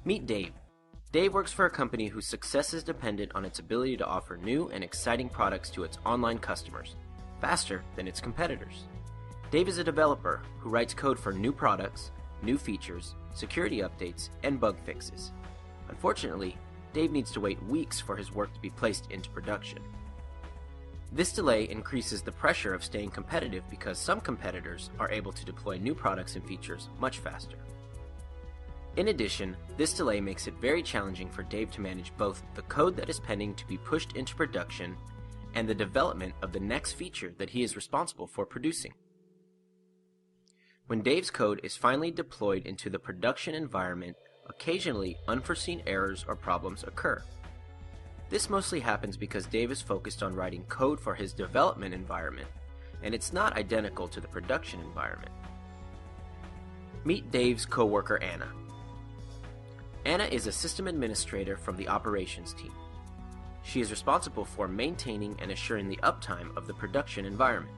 Meet Dave. Dave works for a company whose success is dependent on its ability to offer new and exciting products to its online customers, faster than its competitors. Dave is a developer who writes code for new products, new features, security updates, and bug fixes. Unfortunately, Dave needs to wait weeks for his work to be placed into production. This delay increases the pressure of staying competitive because some competitors are able to deploy new products and features much faster. In addition, this delay makes it very challenging for Dave to manage both the code that is pending to be pushed into production and the development of the next feature that he is responsible for producing. When Dave's code is finally deployed into the production environment, occasionally unforeseen errors or problems occur. This mostly happens because Dave is focused on writing code for his development environment, and it's not identical to the production environment. Meet Dave's coworker Anna. Anna is a system administrator from the operations team. She is responsible for maintaining and assuring the uptime of the production environment.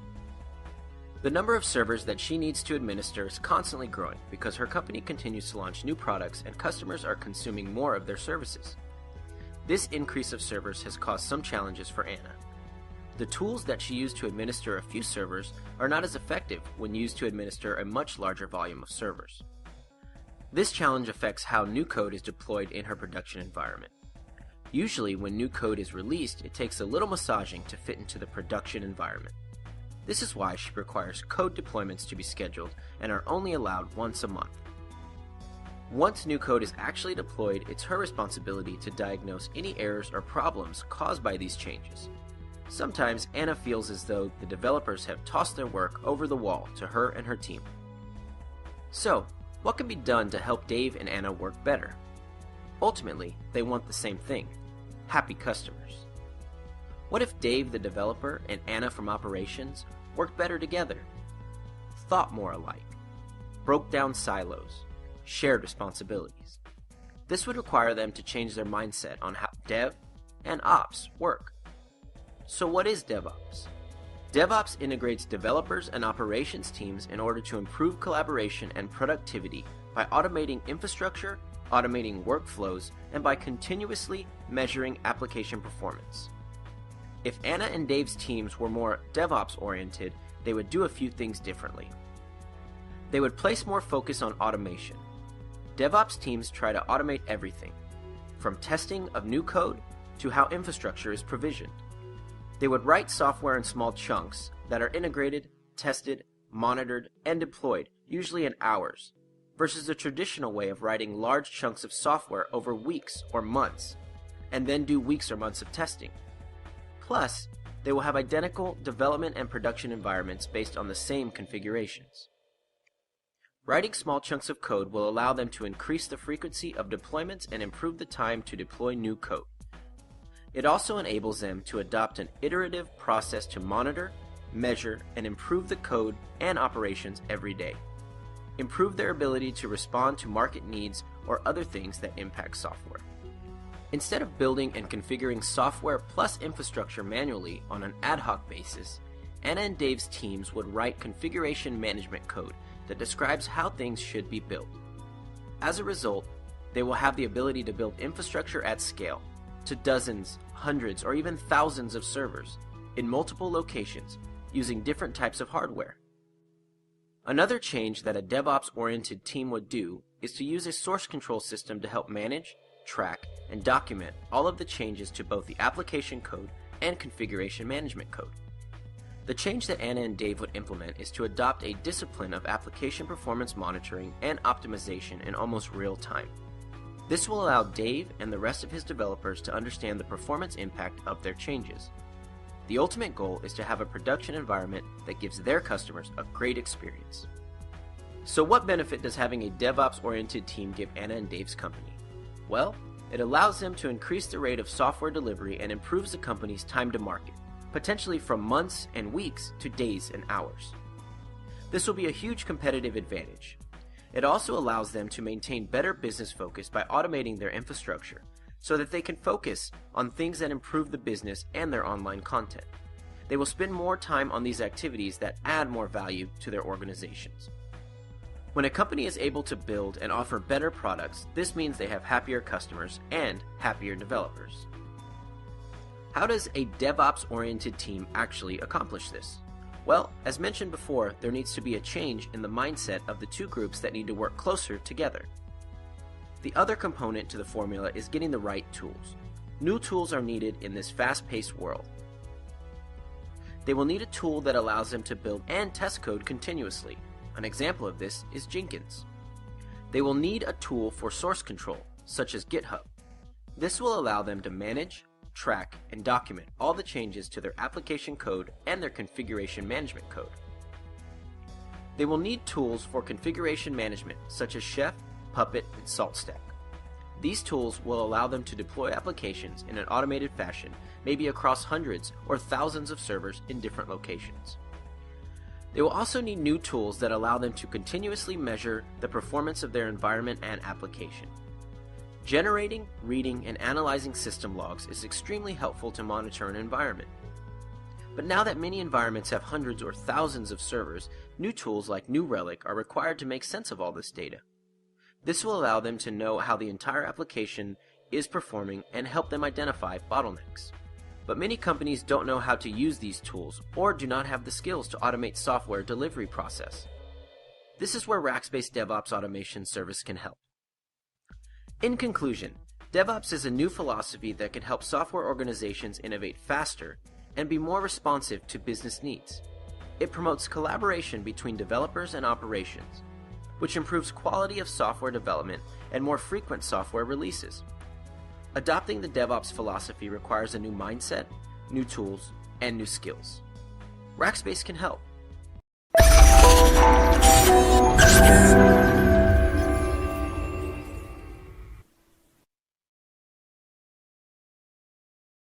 The number of servers that she needs to administer is constantly growing because her company continues to launch new products and customers are consuming more of their services. This increase of servers has caused some challenges for Anna. The tools that she used to administer a few servers are not as effective when used to administer a much larger volume of servers. This challenge affects how new code is deployed in her production environment. Usually, when new code is released, it takes a little massaging to fit into the production environment. This is why she requires code deployments to be scheduled and are only allowed once a month. Once new code is actually deployed, it's her responsibility to diagnose any errors or problems caused by these changes. Sometimes Anna feels as though the developers have tossed their work over the wall to her and her team. So, what can be done to help Dave and Anna work better? Ultimately, they want the same thing: happy customers. What if Dave the developer and Anna from operations worked better together? Thought more alike, broke down silos, shared responsibilities. This would require them to change their mindset on how dev and ops work. So what is DevOps? DevOps integrates developers and operations teams in order to improve collaboration and productivity by automating infrastructure, automating workflows, and by continuously measuring application performance. If Anna and Dave's teams were more DevOps oriented, they would do a few things differently. They would place more focus on automation. DevOps teams try to automate everything, from testing of new code to how infrastructure is provisioned. They would write software in small chunks that are integrated, tested, monitored, and deployed, usually in hours, versus the traditional way of writing large chunks of software over weeks or months, and then do weeks or months of testing. Plus, they will have identical development and production environments based on the same configurations. Writing small chunks of code will allow them to increase the frequency of deployments and improve the time to deploy new code. It also enables them to adopt an iterative process to monitor, measure, and improve the code and operations every day. Improve their ability to respond to market needs or other things that impact software. Instead of building and configuring software plus infrastructure manually on an ad hoc basis, Anna and Dave's teams would write configuration management code that describes how things should be built. As a result, they will have the ability to build infrastructure at scale, to dozens, hundreds, or even thousands of servers in multiple locations using different types of hardware. Another change that a DevOps-oriented team would do is to use a source control system to help manage, track, and document all of the changes to both the application code and configuration management code. The change that Anna and Dave would implement is to adopt a discipline of application performance monitoring and optimization in almost real time. This will allow Dave and the rest of his developers to understand the performance impact of their changes. The ultimate goal is to have a production environment that gives their customers a great experience. So what benefit does having a DevOps-oriented team give Anna and Dave's company? Well, it allows them to increase the rate of software delivery and improves the company's time to market, potentially from months and weeks to days and hours. This will be a huge competitive advantage. It also allows them to maintain better business focus by automating their infrastructure so that they can focus on things that improve the business and their online content. They will spend more time on these activities that add more value to their organizations. When a company is able to build and offer better products, this means they have happier customers and happier developers. How does a DevOps-oriented team actually accomplish this? Well, as mentioned before, there needs to be a change in the mindset of the two groups that need to work closer together. The other component to the formula is getting the right tools. New tools are needed in this fast-paced world. They will need a tool that allows them to build and test code continuously. An example of this is Jenkins. They will need a tool for source control, such as GitHub. This will allow them to manage, track, and document all the changes to their application code and their configuration management code. They will need tools for configuration management, such as Chef, Puppet, and SaltStack. These tools will allow them to deploy applications in an automated fashion, maybe across hundreds or thousands of servers in different locations. They will also need new tools that allow them to continuously measure the performance of their environment and application. Generating, reading, and analyzing system logs is extremely helpful to monitor an environment. But now that many environments have hundreds or thousands of servers, new tools like New Relic are required to make sense of all this data. This will allow them to know how the entire application is performing and help them identify bottlenecks. But many companies don't know how to use these tools or do not have the skills to automate software delivery process. This is where Rackspace DevOps Automation Service can help. In conclusion, DevOps is a new philosophy that can help software organizations innovate faster and be more responsive to business needs. It promotes collaboration between developers and operations, which improves quality of software development and more frequent software releases. Adopting the DevOps philosophy requires a new mindset, new tools, and new skills. Rackspace can help.